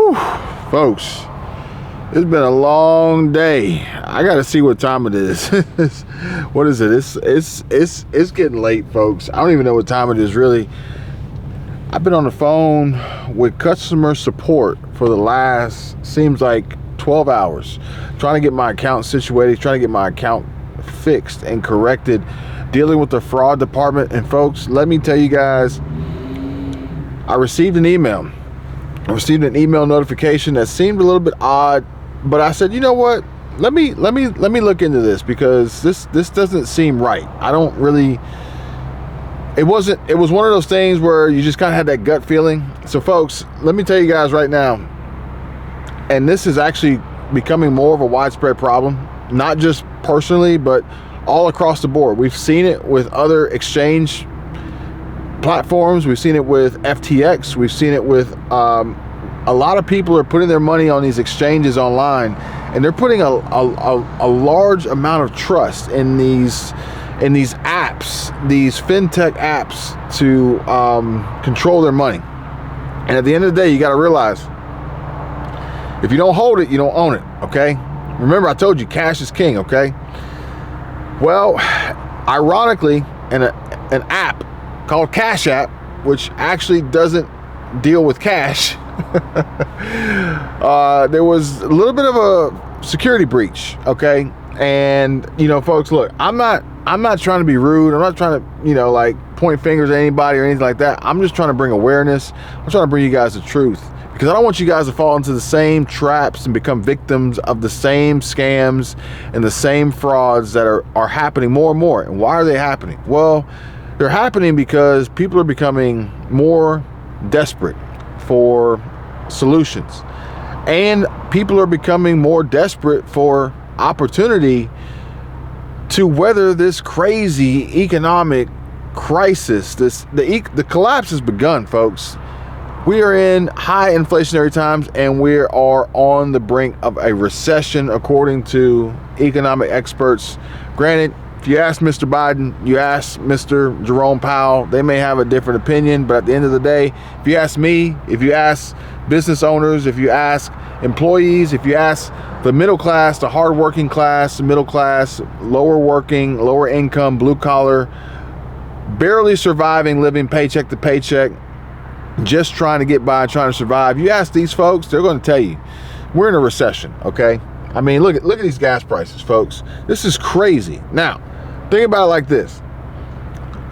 Whew, folks, it's been a long day. I gotta see what time it is. What is it? It's getting late, folks. I don't even know what time it is really. I've been on the phone with customer support for the last, seems like 12 hours, trying to get my account situated, trying to get my account fixed and corrected, dealing with the fraud department. And folks, let me tell you guys, I received an email. I received an email notification that seemed a little bit odd, but I said, you know what? Let me look into this, because this doesn't seem right. I don't really. It was one of those things where you just kind of had that gut feeling. So folks, let me tell you guys right now, and this is actually becoming more of a widespread problem, not just personally, but all across the board. We've seen it with other exchange platforms. We've seen it with FTX. We've seen it with a lot of people are putting their money on these exchanges online, and they're putting a large amount of trust in these apps, these fintech apps, to control their money. And at the end of the day, you got to realize, if you don't hold it, you don't own it. Okay? Remember, I told you cash is king. Okay? Well, ironically, an app called Cash App, which actually doesn't deal with cash, there was a little bit of a security breach. Okay? And you know, folks, look, I'm not trying to be rude. I'm not trying to, like, point fingers at anybody or anything like that. I'm just trying to bring awareness. I'm trying to bring you guys the truth, because I don't want you guys to fall into the same traps and become victims of the same scams and the same frauds that are happening more and more. And why are they happening? Well, they're happening because people are becoming more desperate for solutions, and people are becoming more desperate for opportunity to weather this crazy economic crisis. The collapse has begun, folks. We are in high inflationary times, and we are on the brink of a recession, according to economic experts. Granted, if you ask Mr. Biden, you ask Mr. Jerome Powell, they may have a different opinion, but at the end of the day, if you ask me, if you ask business owners, if you ask employees, if you ask the middle class, the hard-working class, the middle class, lower income, blue collar, barely surviving, living paycheck to paycheck, just trying to get by, trying to survive. You ask these folks, they're going to tell you, we're in a recession, okay? I mean, look at these gas prices, folks. This is crazy. Now, think about it like this.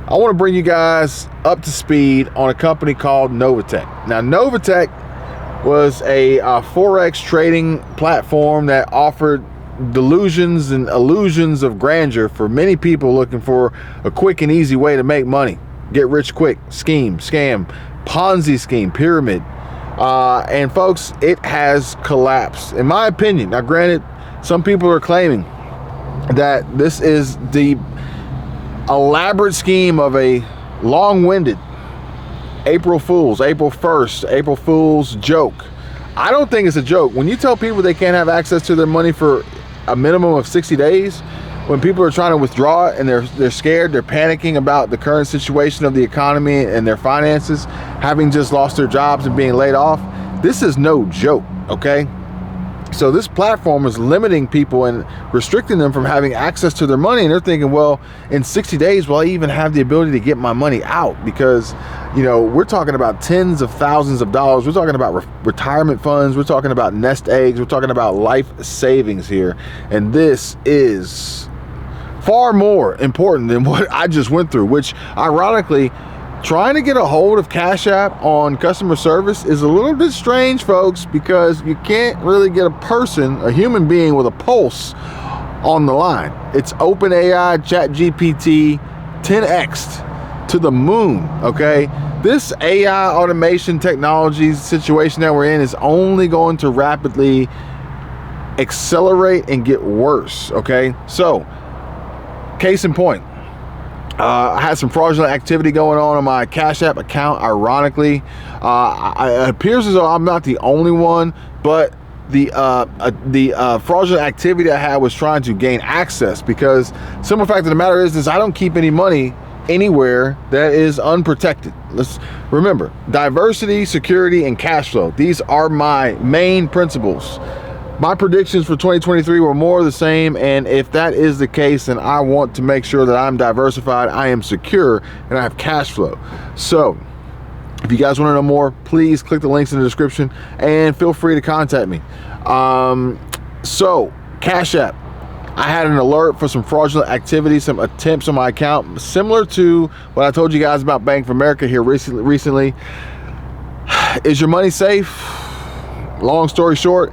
I want to bring you guys up to speed on a company called Novatech. Now, Novatech was a Forex trading platform that offered delusions and illusions of grandeur for many people looking for a quick and easy way to make money. Get rich quick, scheme, scam, Ponzi scheme, pyramid. And folks, it has collapsed, in my opinion. Now, granted, some people are claiming that this is the elaborate scheme of a long-winded April 1st, April Fool's joke. I don't think it's a joke. When you tell people they can't have access to their money for a minimum of 60 days, when people are trying to withdraw it and they're scared, they're panicking about the current situation of the economy and their finances, having just lost their jobs and being laid off, this is no joke, okay? So this platform is limiting people and restricting them from having access to their money, and they're thinking, well, in 60 days, will I even have the ability to get my money out? Because, we're talking about tens of thousands of dollars. We're talking about retirement funds. We're talking about nest eggs. We're talking about life savings here. And this is far more important than what I just went through, which ironically, trying to get a hold of Cash App on customer service is a little bit strange, folks, because you can't really get a human being with a pulse on the line. It's OpenAI, ChatGPT, 10x to the moon, okay? This AI automation technology situation that we're in is only going to rapidly accelerate and get worse, okay? So, case in point, I had some fraudulent activity going on my Cash App account, ironically. It appears as though I'm not the only one, but the fraudulent activity I had was trying to gain access, because simple fact of the matter is I don't keep any money anywhere that is unprotected. Let's remember, diversity, security, and cash flow. These are my main principles. My predictions for 2023 were more of the same, and if that is the case, then I want to make sure that I'm diversified, I am secure, and I have cash flow. So if you guys want to know more, please click the links in the description and feel free to contact me. So Cash App, I had an alert for some fraudulent activity, some attempts on my account, similar to what I told you guys about Bank of America here recently. Is your money safe? Long story short,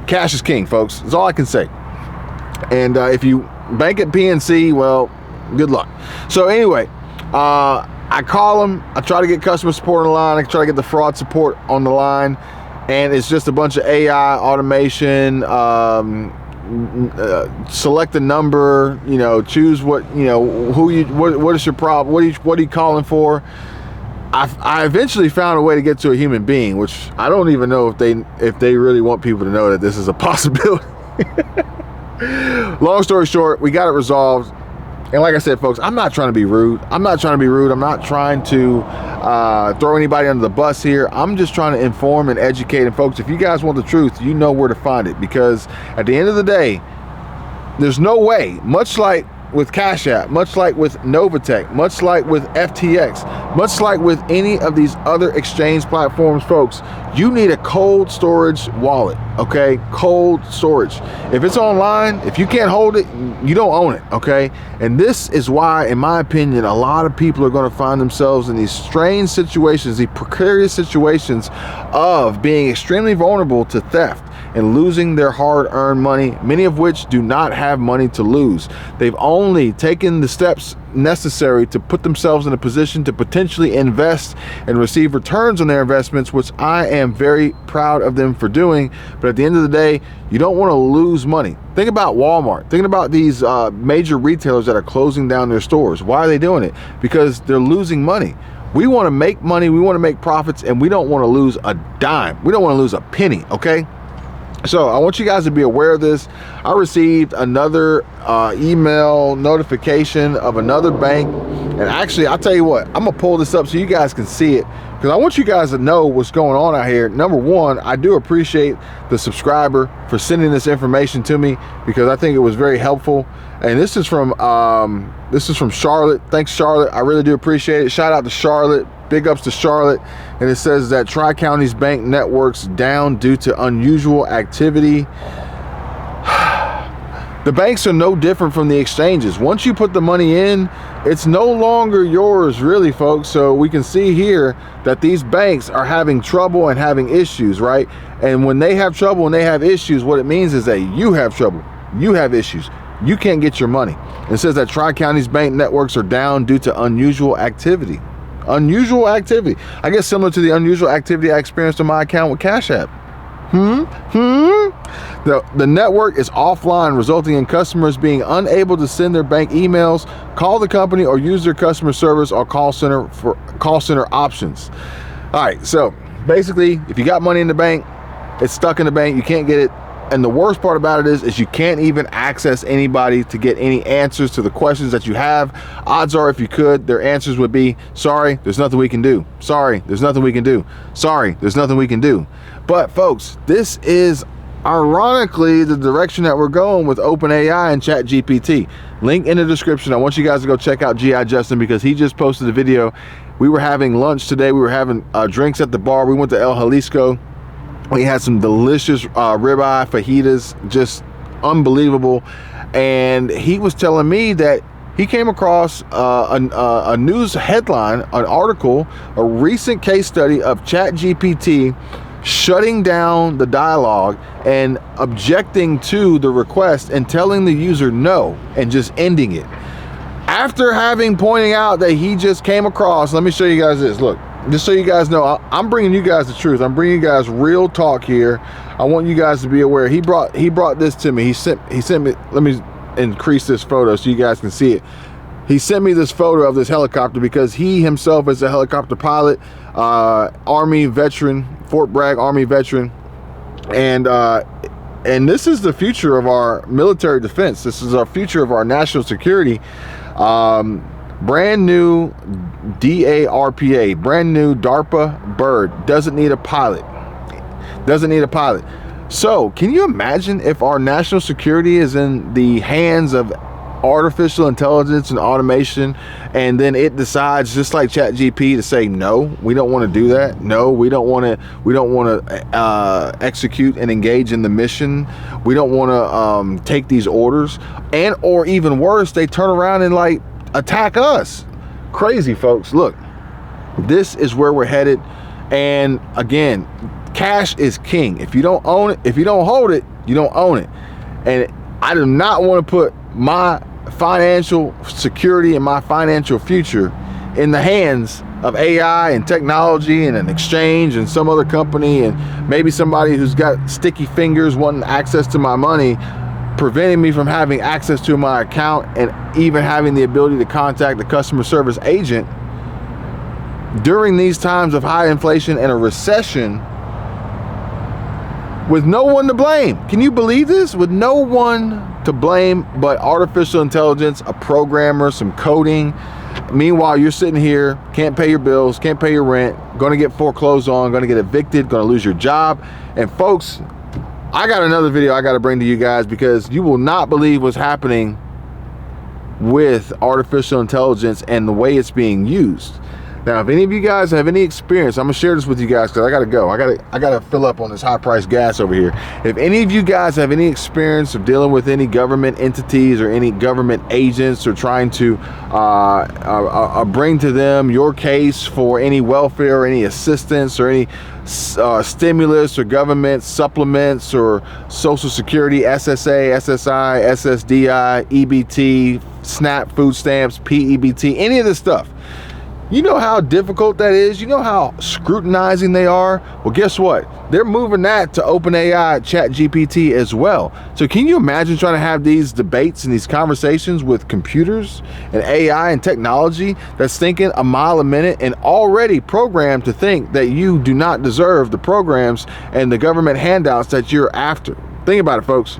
cash is king, folks. That's all I can say. And if you bank at PNC, well, good luck. So anyway, I call them, I try to get customer support on the line, I try to get the fraud support on the line, and it's just a bunch of AI automation, select a number, you know, choose what, you know, what is your problem, what are you calling for. I eventually found a way to get to a human being, which I don't even know if they really want people to know that this is a possibility. Long story short, we got it resolved. And like I said, folks, I'm not trying to be rude. I'm not trying to throw anybody under the bus here. I'm just trying to inform and educate. And folks, if you guys want the truth, you know where to find it, because at the end of the day, there's no way, much like with Cash App, much like with Novatech, much like with FTX, much like with any of these other exchange platforms, folks, you need a cold storage wallet, okay? Cold storage. If it's online, if you can't hold it, you don't own it, okay? And this is why, in my opinion, a lot of people are going to find themselves in these strange situations, these precarious situations of being extremely vulnerable to theft and losing their hard-earned money, many of which do not have money to lose. They've only taken the steps necessary to put themselves in a position to potentially invest and receive returns on their investments, which I am very proud of them for doing. But at the end of the day, you don't want to lose money. Think about Walmart. Think about these major retailers that are closing down their stores. Why are they doing it? Because they're losing money. We want to make money, we want to make profits, and we don't want to lose a dime. We don't want to lose a penny, okay? So I want you guys to be aware of this. I received another email notification of another bank. And actually, I'll tell you what, I'm gonna pull this up so you guys can see it, because I want you guys to know what's going on out here. Number one, I do appreciate the subscriber for sending this information to me, because I think it was very helpful. And this is from Charlotte. Thanks, Charlotte. I really do appreciate it. Shout out to Charlotte. Big ups to Charlotte. And it says that Tri-County's bank networks down due to unusual activity. The banks are no different from the exchanges. Once you put the money in, it's no longer yours, really, folks. So we can see here that these banks are having trouble and having issues, right? And when they have trouble and they have issues, what it means is that you have trouble, you have issues, you can't get your money. It says that Tri-County's bank networks are down due to unusual activity. Unusual activity. I guess similar to the unusual activity I experienced on my account with Cash App. The network is offline, resulting in customers being unable to send their bank emails, call the company, or use their customer service or call center for call center options. All right, so basically, if you got money in the bank, it's stuck in the bank, you can't get it. And the worst part about it is you can't even access anybody to get any answers to the questions that you have. Odds are, if you could, their answers would be, sorry, there's nothing we can do. Sorry, there's nothing we can do. Sorry, there's nothing we can do. But folks, this is ironically the direction that we're going with OpenAI and ChatGPT. Link in the description. I want you guys to go check out G.I. Justin, because he just posted a video. We were having lunch today. We were having drinks at the bar. We went to El Jalisco. We had some delicious ribeye fajitas, just unbelievable. And he was telling me that he came across a news headline, an article, a recent case study of ChatGPT shutting down the dialogue and objecting to the request and telling the user no and just ending it. After having pointing out that he just came across, let me show you guys this. Look. Just so you guys know, I'm bringing you guys the truth. I'm bringing you guys real talk here. I want you guys to be aware. He brought this to me. He sent me. Let me increase this photo so you guys can see it. He sent me this photo of this helicopter because he himself is a helicopter pilot, Army veteran, Fort Bragg Army veteran, and this is the future of our military defense. This is our future of our national security. Brand new DARPA, brand new DARPA bird, doesn't need a pilot. Doesn't need a pilot. So can you imagine if our national security is in the hands of artificial intelligence and automation, and then it decides, just like ChatGPT, to say no, we don't want to do that. No, we don't want to execute and engage in the mission. We don't want to take these orders, and or even worse, they turn around and like attack us. Crazy, folks. Look, this is where we're headed. And again, cash is king. If you don't own it, if you don't hold it, you don't own it. And I do not want to put my financial security and my financial future in the hands of AI and technology and an exchange and some other company, and maybe somebody who's got sticky fingers wanting access to my money, preventing me from having access to my account and even having the ability to contact the customer service agent during these times of high inflation and a recession, with no one to blame. Can you believe this? With no one to blame but artificial intelligence, a programmer, some coding. Meanwhile, you're sitting here, can't pay your bills, can't pay your rent, gonna get foreclosed on, gonna get evicted, gonna lose your job. And folks, I got another video I gotta bring to you guys, because you will not believe what's happening with artificial intelligence and the way it's being used. Now, if any of you guys have any experience, I'm gonna share this with you guys because I gotta go. I gotta fill up on this high price gas over here. If any of you guys have any experience of dealing with any government entities or any government agents, or trying to bring to them your case for any welfare or any assistance or any stimulus or government supplements or Social Security, SSA, SSI, SSDI, EBT, SNAP, food stamps, PEBT, any of this stuff, you know how difficult that is? You know how scrutinizing they are? Well, guess what? They're moving that to OpenAI, ChatGPT as well. So can you imagine trying to have these debates and these conversations with computers and AI and technology that's thinking a mile a minute and already programmed to think that you do not deserve the programs and the government handouts that you're after? Think about it, folks.